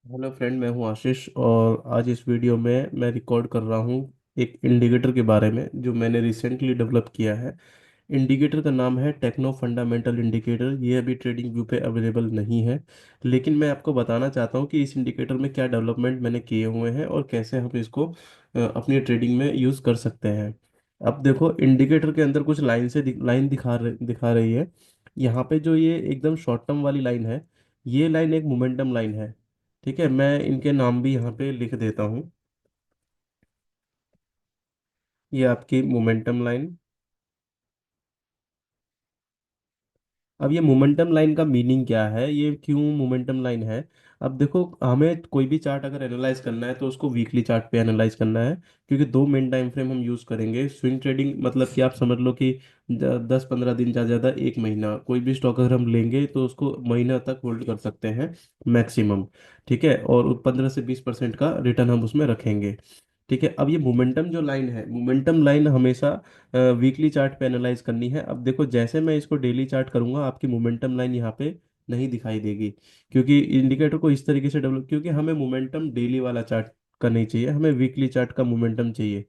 Hello friend, मैं हूं आशीष। और आज इस वीडियो में मैं रिकॉर्ड कर रहा हूं एक इंडिकेटर के बारे में जो मैंने रिसेंटली डेवलप किया है। इंडिकेटर का नाम है टेक्नो फंडामेंटल इंडिकेटर। ये अभी ट्रेडिंग व्यू पे अवेलेबल नहीं है, लेकिन मैं आपको बताना चाहता हूं कि इस इंडिकेटर में क्या डेवलपमेंट मैंने किए हुए हैं और कैसे हम इसको अपनी ट्रेडिंग में यूज़ कर सकते हैं। अब देखो, इंडिकेटर के अंदर कुछ लाइन से लाइन दिखा रही है। यहाँ पे जो ये एकदम शॉर्ट टर्म वाली लाइन है, ये लाइन एक मोमेंटम लाइन है। ठीक है, मैं इनके नाम भी यहाँ पे लिख देता हूँ। ये आपकी मोमेंटम लाइन। अब ये मोमेंटम लाइन का मीनिंग क्या है, ये क्यों मोमेंटम लाइन है? अब देखो, हमें कोई भी चार्ट अगर एनालाइज करना है तो उसको वीकली चार्ट पे एनालाइज करना है, क्योंकि दो मेन टाइम फ्रेम हम यूज़ करेंगे। स्विंग ट्रेडिंग मतलब कि आप समझ लो कि 10-15 दिन, ज़्यादा ज़्यादा एक महीना, कोई भी स्टॉक अगर हम लेंगे तो उसको महीना तक होल्ड कर सकते हैं मैक्सिमम। ठीक है, और 15 से 20% का रिटर्न हम उसमें रखेंगे। ठीक है, अब ये मोमेंटम जो लाइन है, मोमेंटम लाइन हमेशा वीकली चार्ट पे एनालाइज करनी है। अब देखो, जैसे मैं इसको डेली चार्ट करूंगा, आपकी मोमेंटम लाइन यहाँ पे नहीं दिखाई देगी, क्योंकि इंडिकेटर को इस तरीके से डेवलप, क्योंकि हमें मोमेंटम डेली वाला चार्ट का नहीं चाहिए, हमें वीकली चार्ट का मोमेंटम चाहिए।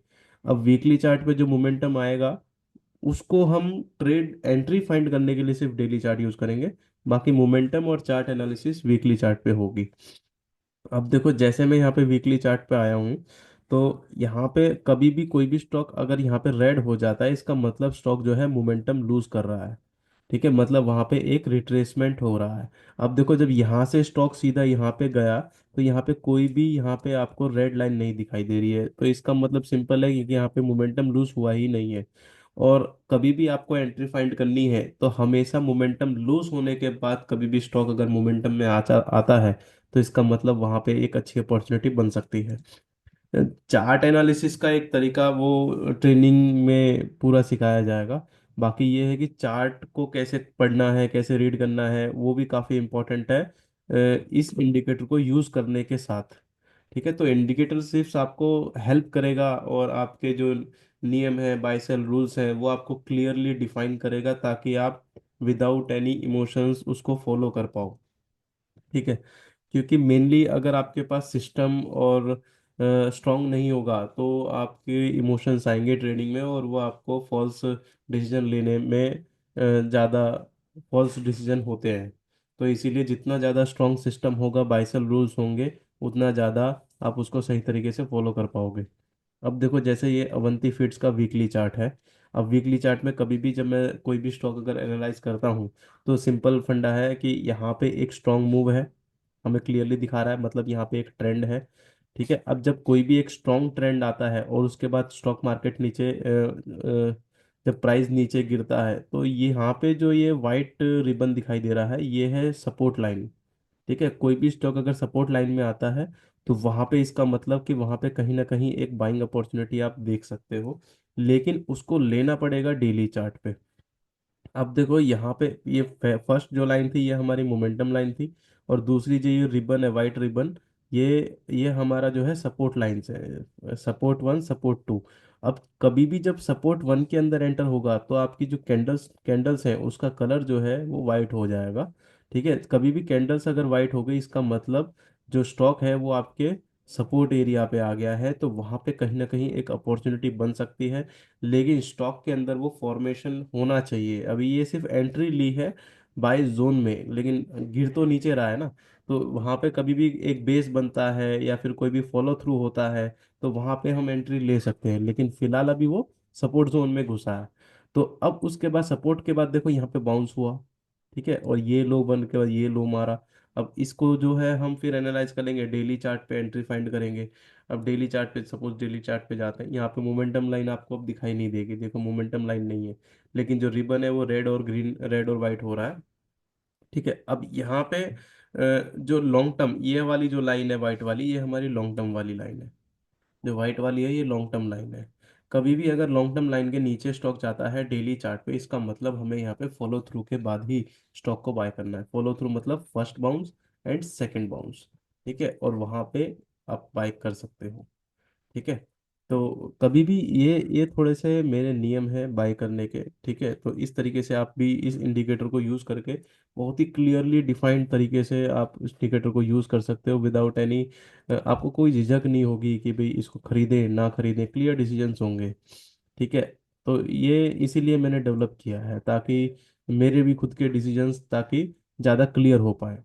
अब वीकली चार्ट पे जो मोमेंटम आएगा, उसको हम ट्रेड एंट्री फाइंड करने के लिए सिर्फ डेली चार्ट यूज करेंगे। बाकी मोमेंटम और चार्ट एनालिसिस वीकली चार्ट पे होगी। अब देखो, जैसे मैं यहाँ पे वीकली चार्ट पे आया हूँ, तो यहाँ पे कभी भी कोई भी स्टॉक अगर यहाँ पे रेड हो जाता है, इसका मतलब स्टॉक जो है मोमेंटम लूज कर रहा है। ठीक है, मतलब वहाँ पे एक रिट्रेसमेंट हो रहा है। अब देखो, जब यहाँ से स्टॉक सीधा यहाँ पे गया, तो यहाँ पे कोई भी, यहाँ पे आपको रेड लाइन नहीं दिखाई दे रही है, तो इसका मतलब सिंपल है कि यहाँ पे मोमेंटम लूज हुआ ही नहीं है। और कभी भी आपको एंट्री फाइंड करनी है तो हमेशा मोमेंटम लूज होने के बाद कभी भी स्टॉक अगर मोमेंटम में आता आता है, तो इसका मतलब वहां पे एक अच्छी अपॉर्चुनिटी बन सकती है। चार्ट एनालिसिस का एक तरीका वो ट्रेनिंग में पूरा सिखाया जाएगा। बाकी ये है कि चार्ट को कैसे पढ़ना है, कैसे रीड करना है, वो भी काफ़ी इम्पोर्टेंट है इस इंडिकेटर को यूज़ करने के साथ। ठीक है, तो इंडिकेटर सिर्फ आपको हेल्प करेगा और आपके जो नियम है, बाय सेल रूल्स हैं, वो आपको क्लियरली डिफाइन करेगा, ताकि आप विदाउट एनी इमोशंस उसको फॉलो कर पाओ। ठीक है, क्योंकि मेनली अगर आपके पास सिस्टम और स्ट्रांग नहीं होगा तो आपके इमोशंस आएंगे ट्रेडिंग में, और वो आपको फॉल्स डिसीजन लेने में ज़्यादा फॉल्स डिसीजन होते हैं। तो इसीलिए जितना ज़्यादा स्ट्रांग सिस्टम होगा, बाइसल रूल्स होंगे, उतना ज़्यादा आप उसको सही तरीके से फॉलो कर पाओगे। अब देखो, जैसे ये अवंती फीड्स का वीकली चार्ट है। अब वीकली चार्ट में कभी भी जब मैं कोई भी स्टॉक अगर एनालाइज करता हूँ, तो सिंपल फंडा है कि यहाँ पे एक स्ट्रांग मूव है, हमें क्लियरली दिखा रहा है, मतलब यहाँ पे एक ट्रेंड है। ठीक है, अब जब कोई भी एक स्ट्रांग ट्रेंड आता है और उसके बाद स्टॉक मार्केट नीचे जब प्राइस नीचे गिरता है, तो ये यहाँ पे जो ये वाइट रिबन दिखाई दे रहा है, ये है सपोर्ट लाइन। ठीक है, कोई भी स्टॉक अगर सपोर्ट लाइन में आता है, तो वहां पे इसका मतलब कि वहां पे कहीं ना कहीं एक बाइंग अपॉर्चुनिटी आप देख सकते हो, लेकिन उसको लेना पड़ेगा डेली चार्ट पे। अब देखो, यहाँ पे ये फर्स्ट जो लाइन थी, ये हमारी मोमेंटम लाइन थी, और दूसरी जो ये रिबन है, वाइट रिबन, ये हमारा जो है सपोर्ट लाइन है, सपोर्ट वन, सपोर्ट टू। अब कभी भी जब सपोर्ट वन के अंदर एंटर होगा, तो आपकी जो कैंडल्स कैंडल्स हैं, उसका कलर जो है वो वाइट हो जाएगा। ठीक है, कभी भी कैंडल्स अगर वाइट हो गई, इसका मतलब जो स्टॉक है वो आपके सपोर्ट एरिया पे आ गया है, तो वहां पे कहीं ना कहीं एक अपॉर्चुनिटी बन सकती है। लेकिन स्टॉक के अंदर वो फॉर्मेशन होना चाहिए। अभी ये सिर्फ एंट्री ली है बाय जोन में, लेकिन गिर तो नीचे रहा है ना, तो वहां पे कभी भी एक बेस बनता है या फिर कोई भी फॉलो थ्रू होता है, तो वहां पे हम एंट्री ले सकते हैं, लेकिन फिलहाल अभी वो सपोर्ट जोन में घुसा है। तो अब उसके बाद, सपोर्ट के बाद देखो यहाँ पे बाउंस हुआ। ठीक है, और ये लो बन के बाद ये लो मारा। अब इसको जो है हम फिर एनालाइज करेंगे, डेली चार्ट पे एंट्री फाइंड करेंगे। अब डेली चार्ट पे, सपोज डेली चार्ट पे जाते हैं, यहाँ पे मोमेंटम लाइन आपको अब दिखाई नहीं देगी, देखो मोमेंटम लाइन नहीं है, लेकिन जो रिबन है वो रेड और ग्रीन, रेड और वाइट हो रहा है। ठीक है, अब यहाँ पे जो लॉन्ग टर्म, ये वाली जो लाइन है वाइट वाली, ये हमारी लॉन्ग टर्म वाली लाइन है। जो वाइट वाली है, ये लॉन्ग टर्म लाइन है। कभी भी अगर लॉन्ग टर्म लाइन के नीचे स्टॉक जाता है डेली चार्ट पे, इसका मतलब हमें यहाँ पे फॉलो थ्रू के बाद ही स्टॉक को बाय करना है। फॉलो थ्रू मतलब first bounce and second bounce. ठीक है, और वहां पे आप बाय कर सकते हो। ठीक है। तो कभी भी ये थोड़े से मेरे नियम है बाय करने के, ठीक है। तो इस तरीके से आप भी इस इंडिकेटर को यूज़ करके बहुत ही क्लियरली डिफाइंड तरीके से आप इस इंडिकेटर को यूज़ कर सकते हो विदाउट एनी, आपको कोई झिझक नहीं होगी कि भाई इसको खरीदें ना खरीदें, क्लियर डिसीजंस होंगे, ठीक है। तो ये इसीलिए मैंने डेवलप किया है ताकि मेरे भी खुद के डिसीजंस ताकि ज़्यादा क्लियर हो पाए।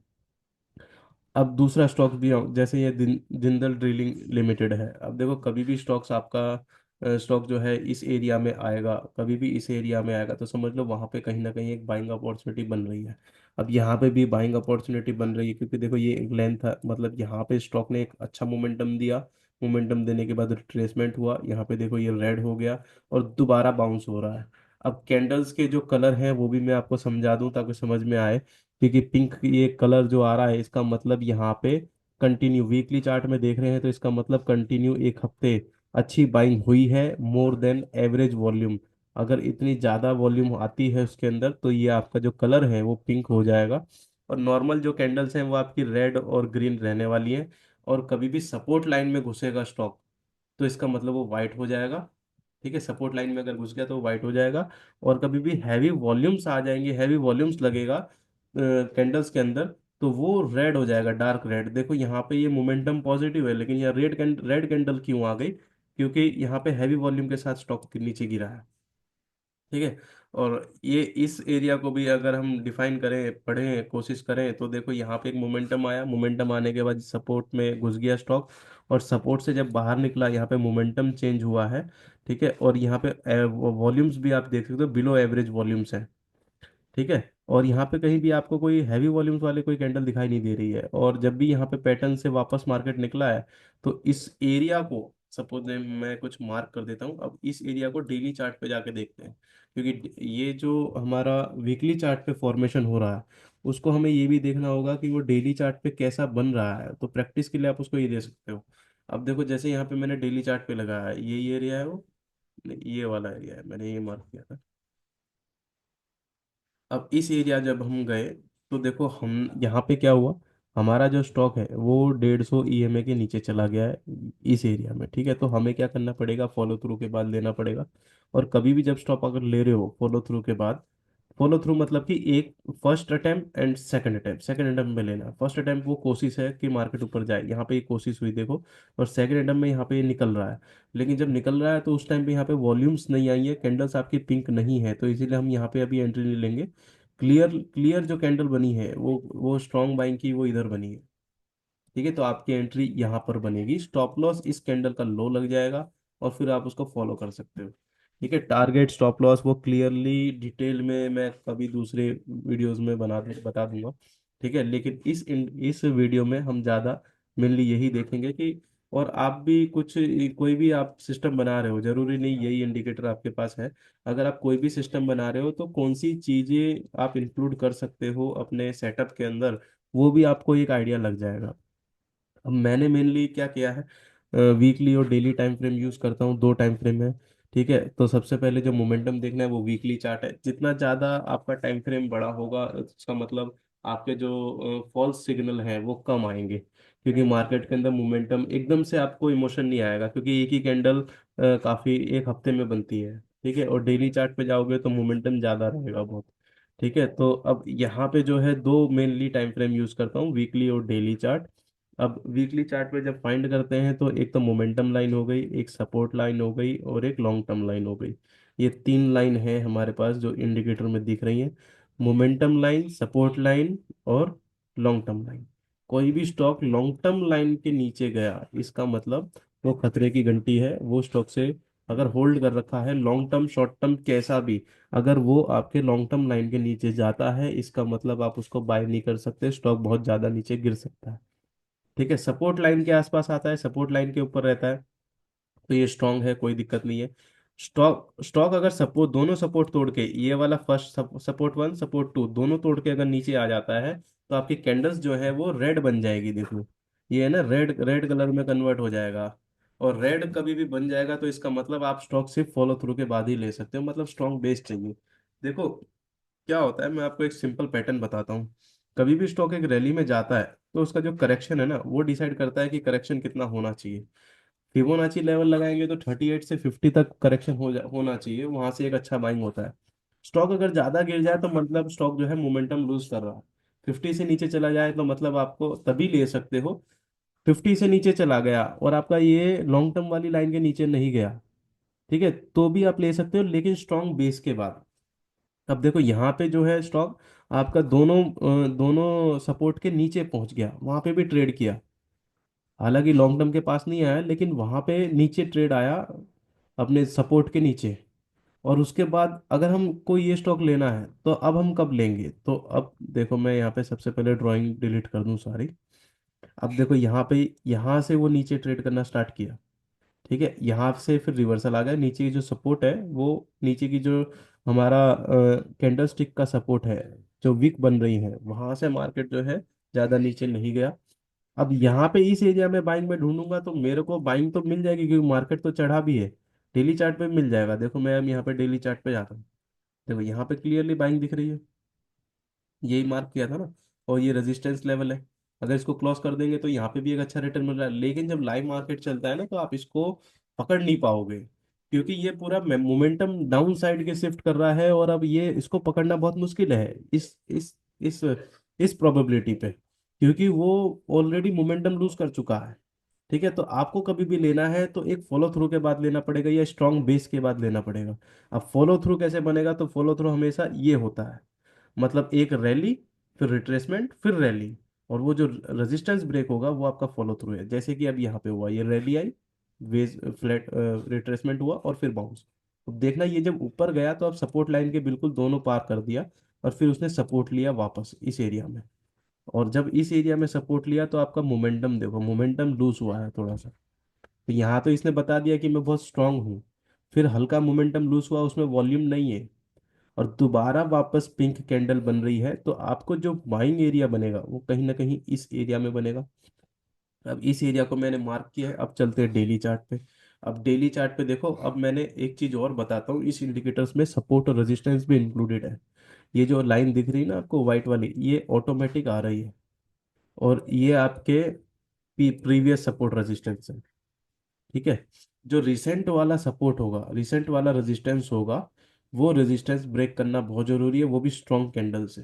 अब दूसरा स्टॉक भी जैसे ये जिंदल ड्रिलिंग लिमिटेड है। अब देखो कभी भी स्टॉक्स आपका स्टॉक जो है इस एरिया में आएगा, कभी भी इस एरिया में आएगा तो समझ लो वहां पे कहीं ना कहीं एक बाइंग अपॉर्चुनिटी बन रही है। अब यहाँ पे भी बाइंग अपॉर्चुनिटी बन रही है क्योंकि देखो ये एक लेंथ था, मतलब यहाँ पे स्टॉक ने एक अच्छा मोमेंटम दिया, मोमेंटम देने के बाद रिट्रेसमेंट हुआ, यहाँ पे देखो ये रेड हो गया और दोबारा बाउंस हो रहा है। अब कैंडल्स के जो कलर हैं वो भी मैं आपको समझा दूं ताकि समझ में आए। क्योंकि पिंक ये कलर जो आ रहा है इसका मतलब यहाँ पे कंटिन्यू वीकली चार्ट में देख रहे हैं तो इसका मतलब कंटिन्यू एक हफ्ते अच्छी बाइंग हुई है, मोर देन एवरेज वॉल्यूम। अगर इतनी ज़्यादा वॉल्यूम आती है उसके अंदर तो ये आपका जो कलर है वो पिंक हो जाएगा। और नॉर्मल जो कैंडल्स हैं वो आपकी रेड और ग्रीन रहने वाली हैं। और कभी भी सपोर्ट लाइन में घुसेगा स्टॉक तो इसका मतलब वो वाइट हो जाएगा, ठीक है। सपोर्ट लाइन में अगर घुस गया तो वो वाइट हो जाएगा। और कभी भी हैवी वॉल्यूम्स आ जाएंगे, हैवी वॉल्यूम्स लगेगा कैंडल्स के अंदर, तो वो रेड हो जाएगा, डार्क रेड। देखो यहाँ पे ये मोमेंटम पॉजिटिव है लेकिन यहाँ रेड कैंडल क्यों आ गई? क्योंकि यहाँ पे हैवी वॉल्यूम के साथ स्टॉक नीचे गिरा है, ठीक है। और ये इस एरिया को भी अगर हम डिफाइन करें, पढ़ें, कोशिश करें तो देखो यहाँ पे एक मोमेंटम आया, मोमेंटम आने के बाद सपोर्ट में घुस गया स्टॉक, और सपोर्ट से जब बाहर निकला यहाँ पे मोमेंटम चेंज हुआ है, ठीक है। और यहाँ पे वॉल्यूम्स भी आप देख सकते हो बिलो एवरेज वॉल्यूम्स हैं, ठीक है। और यहाँ पे कहीं भी आपको कोई हैवी वॉल्यूम्स वाले कोई कैंडल दिखाई नहीं दे रही है। और जब भी यहाँ पे पैटर्न से वापस मार्केट निकला है तो इस एरिया को सपोज मैं कुछ मार्क कर देता हूँ। अब इस एरिया को डेली चार्ट पे जाके देखते हैं, क्योंकि ये जो हमारा वीकली चार्ट पे फॉर्मेशन हो रहा है उसको हमें ये भी देखना होगा कि वो डेली चार्ट पे कैसा बन रहा है। तो प्रैक्टिस के लिए आप उसको ये दे सकते हो। अब देखो जैसे यहाँ पे मैंने डेली चार्ट पे लगाया है, ये एरिया है वो, नहीं, ये वाला एरिया है, मैंने ये मार्क किया था। अब इस एरिया जब हम गए तो देखो हम यहाँ पे क्या हुआ, हमारा जो स्टॉक है वो 150 ईएमए के नीचे चला गया है इस एरिया में, ठीक है। तो हमें क्या करना पड़ेगा, फॉलो थ्रू के बाद लेना पड़ेगा। और कभी भी जब स्टॉप अगर ले रहे हो फॉलो थ्रू के बाद, फॉलो थ्रू मतलब कि एक first attempt and second attempt में लेना। फर्स्ट अटेम्प्ट वो कोशिश है कि मार्केट ऊपर जाए, यहाँ पे ये कोशिश हुई देखो। और सेकंड अटेम्प्ट में यहाँ पे ये निकल रहा है। लेकिन जब निकल रहा है तो उस टाइम पे यहाँ पे वॉल्यूम्स नहीं आई है, कैंडल्स आपकी पिंक नहीं है, तो इसीलिए हम यहाँ पे अभी एंट्री नहीं लेंगे। क्लियर क्लियर जो कैंडल बनी है वो स्ट्रॉन्ग बाइंग की वो इधर बनी है, ठीक है। तो आपकी एंट्री यहाँ पर बनेगी, स्टॉप लॉस इस कैंडल का लो लग जाएगा और फिर आप उसको फॉलो कर सकते हो, ठीक है। टारगेट स्टॉप लॉस वो क्लियरली डिटेल में मैं कभी दूसरे वीडियोस में बता दूंगा, ठीक है। लेकिन इस वीडियो में हम ज़्यादा मेनली यही देखेंगे कि, और आप भी कुछ कोई भी आप सिस्टम बना रहे हो, जरूरी नहीं यही इंडिकेटर आपके पास है। अगर आप कोई भी सिस्टम बना रहे हो तो कौन सी चीज़ें आप इंक्लूड कर सकते हो अपने सेटअप के अंदर, वो भी आपको एक आइडिया लग जाएगा। अब मैंने मेनली क्या किया है, वीकली और डेली टाइम फ्रेम यूज करता हूँ, दो टाइम फ्रेम है, ठीक है। तो सबसे पहले जो मोमेंटम देखना है वो वीकली चार्ट है। जितना ज़्यादा आपका टाइम फ्रेम बड़ा होगा उसका मतलब आपके जो फॉल्स सिग्नल हैं वो कम आएंगे, क्योंकि मार्केट के अंदर मोमेंटम एकदम से आपको इमोशन नहीं आएगा, क्योंकि एक ही कैंडल काफ़ी एक हफ्ते में बनती है, ठीक है। और डेली चार्ट पे जाओगे तो मोमेंटम ज़्यादा रहेगा बहुत, ठीक है। तो अब यहाँ पे जो है दो मेनली टाइम फ्रेम यूज करता हूँ, वीकली और डेली चार्ट। अब वीकली चार्ट पे जब फाइंड करते हैं तो एक तो मोमेंटम लाइन हो गई, एक सपोर्ट लाइन हो गई और एक लॉन्ग टर्म लाइन हो गई। ये तीन लाइन है हमारे पास जो इंडिकेटर में दिख रही है, मोमेंटम लाइन, सपोर्ट लाइन और लॉन्ग टर्म लाइन। कोई भी स्टॉक लॉन्ग टर्म लाइन के नीचे गया इसका मतलब वो खतरे की घंटी है, वो स्टॉक से अगर होल्ड कर रखा है लॉन्ग टर्म शॉर्ट टर्म कैसा भी, अगर वो आपके लॉन्ग टर्म लाइन के नीचे जाता है इसका मतलब आप उसको बाय नहीं कर सकते, स्टॉक बहुत ज्यादा नीचे गिर सकता है, ठीक है। सपोर्ट लाइन के आसपास आता है, सपोर्ट लाइन के ऊपर रहता है तो ये स्ट्रांग है, कोई दिक्कत नहीं है। स्टॉक स्टॉक अगर सपोर्ट दोनों सपोर्ट तोड़ के, ये वाला first support one support two दोनों तोड़ के अगर नीचे आ जाता है तो आपकी कैंडल्स जो है वो रेड बन जाएगी, देखो ये है ना, रेड रेड कलर में कन्वर्ट हो जाएगा। और रेड कभी भी बन जाएगा तो इसका मतलब आप स्टॉक सिर्फ फॉलो थ्रू के बाद ही ले सकते हो, मतलब स्ट्रॉन्ग बेस चाहिए। देखो क्या होता है, मैं आपको एक सिंपल पैटर्न बताता हूँ। कभी भी स्टॉक एक रैली में जाता है तो उसका जो करेक्शन है ना वो डिसाइड करता है कि करेक्शन कितना होना चाहिए। फिबोनाची लेवल लगाएंगे तो 38 से 50 तक करेक्शन होना चाहिए, वहां से एक अच्छा बाइंग होता है। स्टॉक अगर ज्यादा गिर जाए तो मतलब स्टॉक जो है मोमेंटम लूज कर रहा है। 50 से नीचे चला जाए तो मतलब आपको तभी ले सकते हो। 50 से नीचे चला गया और आपका ये लॉन्ग टर्म वाली लाइन के नीचे नहीं गया, ठीक है, तो भी आप ले सकते हो, लेकिन स्ट्रॉन्ग बेस के बाद। अब देखो यहाँ पे जो है स्टॉक आपका दोनों सपोर्ट के नीचे पहुंच गया, वहां पे भी ट्रेड किया। हालांकि लॉन्ग टर्म के पास नहीं आया, लेकिन वहां पे नीचे ट्रेड आया अपने सपोर्ट के नीचे। और उसके बाद अगर हमको ये स्टॉक लेना है तो अब हम कब लेंगे, तो अब देखो मैं यहाँ पे सबसे पहले ड्राइंग डिलीट कर दूं सारी। अब देखो यहाँ पे, यहाँ से वो नीचे ट्रेड करना स्टार्ट किया, ठीक है, यहाँ से फिर रिवर्सल आ गया, नीचे की जो सपोर्ट है वो, नीचे की जो हमारा कैंडल स्टिक का सपोर्ट है, जो विक बन रही है, वहां से मार्केट जो है ज्यादा नीचे नहीं गया। अब यहाँ पे इस एरिया में बाइंग में ढूंढूंगा तो मेरे को बाइंग तो मिल जाएगी, क्योंकि मार्केट तो चढ़ा भी है। डेली चार्ट पे मिल जाएगा, देखो मैं अब यहाँ पे डेली चार्ट पे जाता हूँ। देखो यहाँ पे क्लियरली बाइंग दिख रही है, यही मार्क किया था ना। और ये रेजिस्टेंस लेवल है, अगर इसको क्रॉस कर देंगे तो यहाँ पे भी एक अच्छा रिटर्न मिल रहा है। लेकिन जब लाइव मार्केट चलता है ना तो आप इसको पकड़ नहीं पाओगे, क्योंकि ये पूरा मोमेंटम डाउन साइड के शिफ्ट कर रहा है, और अब ये इसको पकड़ना बहुत मुश्किल है इस इस प्रोबेबिलिटी पे, क्योंकि वो ऑलरेडी मोमेंटम लूज कर चुका है। ठीक है, तो आपको कभी भी लेना है तो एक फॉलो थ्रू के बाद लेना पड़ेगा या स्ट्रॉन्ग बेस के बाद लेना पड़ेगा। अब फॉलो थ्रू कैसे बनेगा, तो फॉलो थ्रू हमेशा ये होता है, मतलब एक रैली, फिर रिट्रेसमेंट, फिर रैली, और वो जो रेजिस्टेंस ब्रेक होगा वो आपका फॉलो थ्रू है। जैसे कि अब यहाँ पे हुआ, ये रैली आई, वेज फ्लैट रिट्रेसमेंट हुआ और फिर बाउंस। तो देखना ये जब ऊपर गया तो आप सपोर्ट लाइन के बिल्कुल दोनों पार कर दिया, और फिर उसने सपोर्ट लिया वापस इस एरिया में। और जब इस एरिया में सपोर्ट लिया तो आपका मोमेंटम देखो, मोमेंटम लूज हुआ है थोड़ा सा। तो यहाँ तो इसने बता दिया कि मैं बहुत स्ट्रांग हूँ, फिर हल्का मोमेंटम लूज हुआ, उसमें वॉल्यूम नहीं है, और दोबारा वापस पिंक कैंडल बन रही है, तो आपको जो बाइंग एरिया बनेगा वो कहीं ना कहीं इस एरिया में बनेगा। अब इस एरिया को मैंने मार्क किया है, अब चलते हैं डेली चार्ट पे। अब डेली चार्ट पे देखो, अब मैंने एक चीज और बताता हूँ, इस इंडिकेटर्स में सपोर्ट और रेजिस्टेंस भी इंक्लूडेड है। ये जो लाइन दिख रही है ना आपको व्हाइट वाली, ये ऑटोमेटिक आ रही है, और ये आपके प्रीवियस सपोर्ट रेजिस्टेंस है। ठीक है, जो रिसेंट वाला सपोर्ट होगा, रिसेंट वाला रेजिस्टेंस होगा, वो रेजिस्टेंस ब्रेक करना बहुत जरूरी है, वो भी स्ट्रॉन्ग कैंडल से।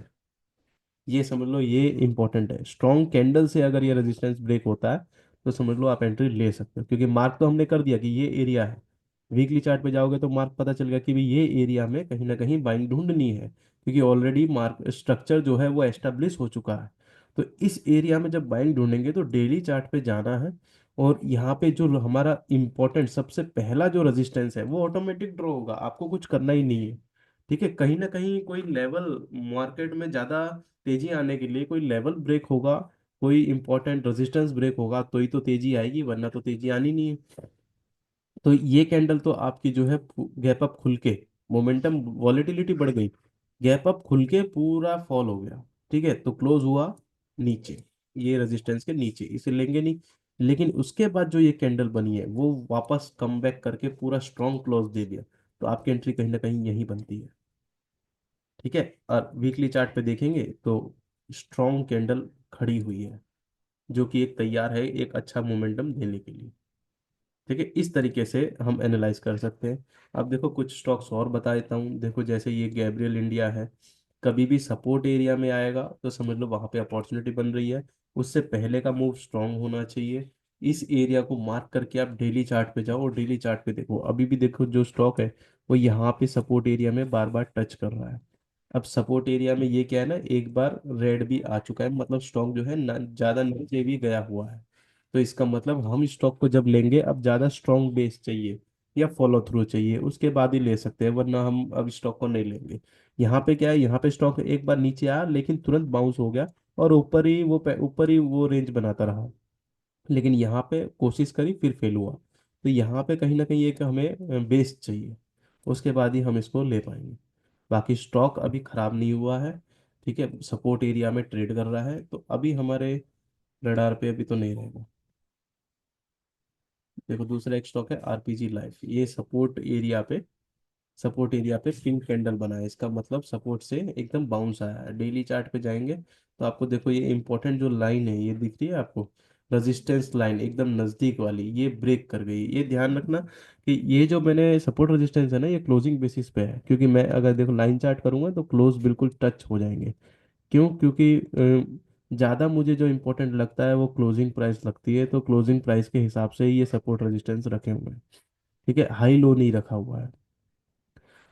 ये समझ लो, ये इंपॉर्टेंट है, स्ट्रॉन्ग कैंडल से अगर ये रेजिस्टेंस ब्रेक होता है तो समझ लो आप एंट्री ले सकते हो, क्योंकि मार्क तो हमने कर दिया कि ये एरिया है। वीकली चार्ट पे जाओगे तो मार्क पता चल गया कि भाई ये एरिया में कहीं ना कहीं बाइंग ढूंढनी है, क्योंकि ऑलरेडी मार्क स्ट्रक्चर जो है वो एस्टेब्लिश हो चुका है। तो इस एरिया में जब बाइंग ढूंढेंगे तो डेली चार्ट पे जाना है, और यहाँ पे जो हमारा इंपॉर्टेंट सबसे पहला जो रेजिस्टेंस है वो ऑटोमेटिक ड्रॉ होगा, आपको कुछ करना ही नहीं है। ठीक है, कहीं ना कहीं कोई लेवल मार्केट में ज्यादा तेजी आने के लिए कोई लेवल ब्रेक होगा, कोई इंपॉर्टेंट रेजिस्टेंस ब्रेक होगा, तो ही तो तेजी आएगी, वरना तो तेजी आनी नहीं है। तो ये कैंडल तो आपकी जो है गैप अप खुल के, मोमेंटम वॉलेटिलिटी बढ़ गई, गैप अप खुल के पूरा फॉल हो गया। ठीक है, तो क्लोज हुआ नीचे, ये रेजिस्टेंस के नीचे, इसे लेंगे नहीं। लेकिन उसके बाद जो ये कैंडल बनी है वो वापस कम बैक करके पूरा स्ट्रॉन्ग क्लोज दे दिया, तो आपकी एंट्री कहीं ना कहीं यही बनती है। ठीक है, और वीकली चार्ट पे देखेंगे तो स्ट्रॉन्ग कैंडल खड़ी हुई है, जो कि एक तैयार है एक अच्छा मोमेंटम देने के लिए। ठीक है, इस तरीके से हम एनालाइज कर सकते हैं। अब देखो कुछ स्टॉक्स और बता देता हूँ, देखो जैसे ये गैब्रियल इंडिया है, कभी भी सपोर्ट एरिया में आएगा तो समझ लो वहां पे अपॉर्चुनिटी बन रही है, उससे पहले का मूव स्ट्रांग होना चाहिए। इस एरिया को मार्क करके आप डेली चार्ट पे जाओ, और डेली चार्ट पे देखो, अभी भी देखो जो स्टॉक है वो यहाँ पे सपोर्ट एरिया में बार बार टच कर रहा है। अब सपोर्ट एरिया में ये क्या है ना, एक बार रेड भी आ चुका है, मतलब स्टॉक जो है ना ज्यादा नीचे भी गया हुआ है। तो इसका मतलब हम स्टॉक को जब लेंगे, अब ज्यादा स्ट्रॉन्ग बेस चाहिए या फॉलो थ्रू चाहिए, उसके बाद ही ले सकते हैं, वरना हम अब स्टॉक को नहीं लेंगे। यहाँ पे क्या है, यहाँ पे स्टॉक एक बार नीचे आया लेकिन तुरंत बाउंस हो गया, और ऊपर ही वो रेंज बनाता रहा। लेकिन यहाँ पे कोशिश करी फिर फेल हुआ, तो यहाँ पे कहीं ना कहीं एक हमें बेस चाहिए, उसके बाद ही हम इसको ले पाएंगे। बाकी स्टॉक अभी खराब नहीं हुआ है, ठीक है, सपोर्ट एरिया में ट्रेड कर रहा है, तो अभी हमारे रडार पे अभी तो नहीं रहेगा। देखो दूसरा एक स्टॉक है आरपीजी लाइफ, ये सपोर्ट एरिया पे पिंक कैंडल बना है, इसका मतलब सपोर्ट से एकदम बाउंस आया है। डेली चार्ट पे जाएंगे तो आपको देखो ये इंपॉर्टेंट जो लाइन है ये दिख रही है आपको, रेजिस्टेंस लाइन एकदम नजदीक वाली ये ब्रेक कर गई। ये ध्यान रखना कि ये जो मैंने सपोर्ट रेजिस्टेंस है ना, ये क्लोजिंग बेसिस पे है, क्योंकि मैं अगर देखो लाइन चार्ट करूंगा तो क्लोज बिल्कुल टच हो जाएंगे। क्यों? क्योंकि ज़्यादा मुझे जो इम्पोर्टेंट लगता है वो क्लोजिंग प्राइस लगती है, तो क्लोजिंग प्राइस के हिसाब से ही ये सपोर्ट रेजिस्टेंस रखे हुए हैं। ठीक है, हाई लो नहीं रखा हुआ है।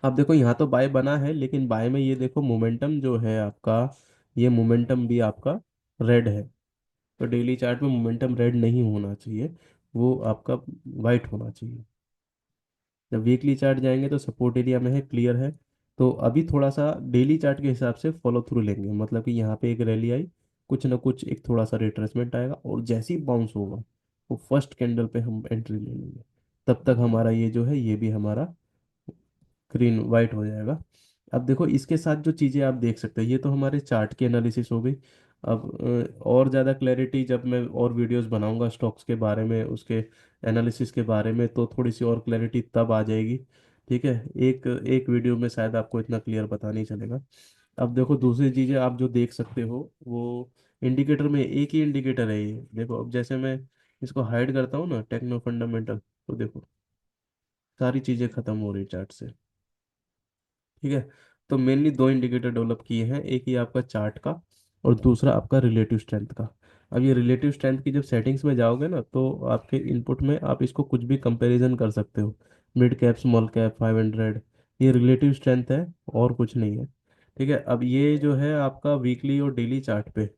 अब देखो यहाँ तो बाय बना है, लेकिन बाय में ये देखो मोमेंटम जो है आपका, ये मोमेंटम भी आपका रेड है। तो डेली चार्ट में मोमेंटम रेड नहीं होना चाहिए, वो आपका वाइट होना चाहिए। जब वीकली चार्ट जाएंगे तो सपोर्ट एरिया में है, क्लियर है। तो अभी थोड़ा सा डेली चार्ट के हिसाब से फॉलो थ्रू लेंगे, मतलब कि यहाँ पे एक रैली आई, कुछ ना कुछ एक थोड़ा सा रिट्रेसमेंट आएगा, और जैसे ही बाउंस होगा वो फर्स्ट कैंडल पे हम एंट्री ले लेंगे। तब तक हमारा ये जो है ये भी हमारा ग्रीन वाइट हो जाएगा। अब देखो इसके साथ जो चीज़ें आप देख सकते हैं, ये तो हमारे चार्ट की एनालिसिस हो गई। अब और ज़्यादा क्लैरिटी जब मैं और वीडियोस बनाऊंगा स्टॉक्स के बारे में, उसके एनालिसिस के बारे में, तो थोड़ी सी और क्लैरिटी तब आ जाएगी। ठीक है, एक एक वीडियो में शायद आपको इतना क्लियर पता नहीं चलेगा। अब देखो दूसरी चीज़ें आप जो देख सकते हो वो इंडिकेटर में एक ही इंडिकेटर है ये। देखो अब जैसे मैं इसको हाइड करता हूँ ना, टेक्नो फंडामेंटल, तो देखो सारी चीज़ें खत्म हो रही चार्ट से। ठीक है, तो मेनली दो इंडिकेटर डेवलप किए हैं, एक ही आपका चार्ट का और दूसरा आपका रिलेटिव स्ट्रेंथ का। अब ये रिलेटिव स्ट्रेंथ की जब सेटिंग्स में जाओगे ना, तो आपके इनपुट में आप इसको कुछ भी कंपैरिजन कर सकते हो, मिड कैप, स्मॉल कैप, 500। ये रिलेटिव स्ट्रेंथ है और कुछ नहीं है। ठीक है, अब ये जो है आपका वीकली और डेली चार्ट पे,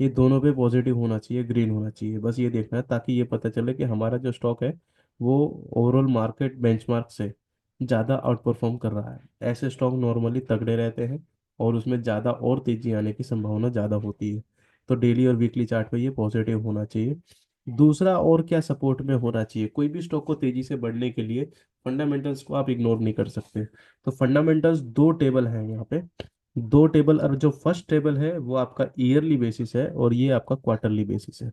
ये दोनों पे पॉजिटिव होना चाहिए, ग्रीन होना चाहिए, बस ये देखना है, ताकि ये पता चले कि हमारा जो स्टॉक है वो ओवरऑल मार्केट बेंचमार्क से ज़्यादा आउट परफॉर्म कर रहा है। ऐसे स्टॉक नॉर्मली तगड़े रहते हैं और उसमें ज़्यादा और तेजी आने की संभावना ज़्यादा होती है। तो डेली और वीकली चार्ट पे ये पॉजिटिव होना चाहिए। दूसरा और क्या सपोर्ट में होना चाहिए, कोई भी स्टॉक को तेजी से बढ़ने के लिए फंडामेंटल्स को आप इग्नोर नहीं कर सकते। तो फंडामेंटल्स दो टेबल हैं यहाँ पे, दो टेबल। और जो फर्स्ट टेबल है वो आपका ईयरली बेसिस है और ये आपका क्वार्टरली बेसिस है।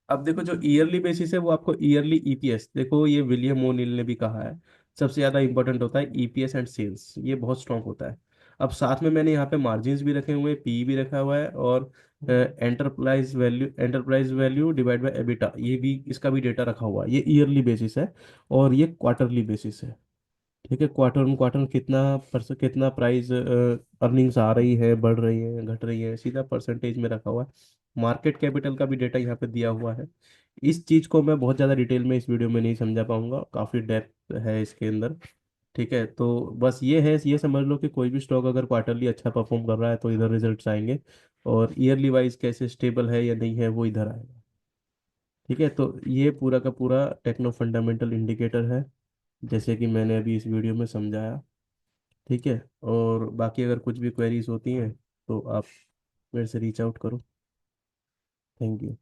अब देखो जो ईयरली बेसिस है वो आपको ईयरली ईपीएस, देखो ये विलियम ओनिल ने भी कहा है, सबसे ज़्यादा इंपॉर्टेंट होता है ईपीएस एंड सेल्स, ये बहुत स्ट्रांग होता है। अब साथ में मैंने यहाँ पे मार्जिन्स भी रखे हुए हैं, पी भी रखा हुआ है, और enterprise value divide by EBITDA, ये भी इसका भी डेटा रखा हुआ है। ये ईयरली बेसिस है और ये क्वार्टरली बेसिस है। ठीक है, क्वार्टर ऑन क्वार्टर कितना प्राइस अर्निंग्स आ रही है, बढ़ रही है, घट रही है, सीधा परसेंटेज में रखा हुआ है। मार्केट कैपिटल का भी डेटा यहाँ पे दिया हुआ है। इस चीज़ को मैं बहुत ज़्यादा डिटेल में इस वीडियो में नहीं समझा पाऊंगा, काफ़ी डेप्थ है इसके अंदर। ठीक है, तो बस ये है, ये समझ लो कि कोई भी स्टॉक अगर क्वार्टरली अच्छा परफॉर्म कर रहा है तो इधर रिजल्ट्स आएंगे, और ईयरली वाइज कैसे स्टेबल है या नहीं है वो इधर आएगा। ठीक है, तो ये पूरा का पूरा टेक्नो फंडामेंटल इंडिकेटर है, जैसे कि मैंने अभी इस वीडियो में समझाया। ठीक है, और बाकी अगर कुछ भी क्वेरीज होती हैं तो आप मेरे से रीच आउट करो। Thank you.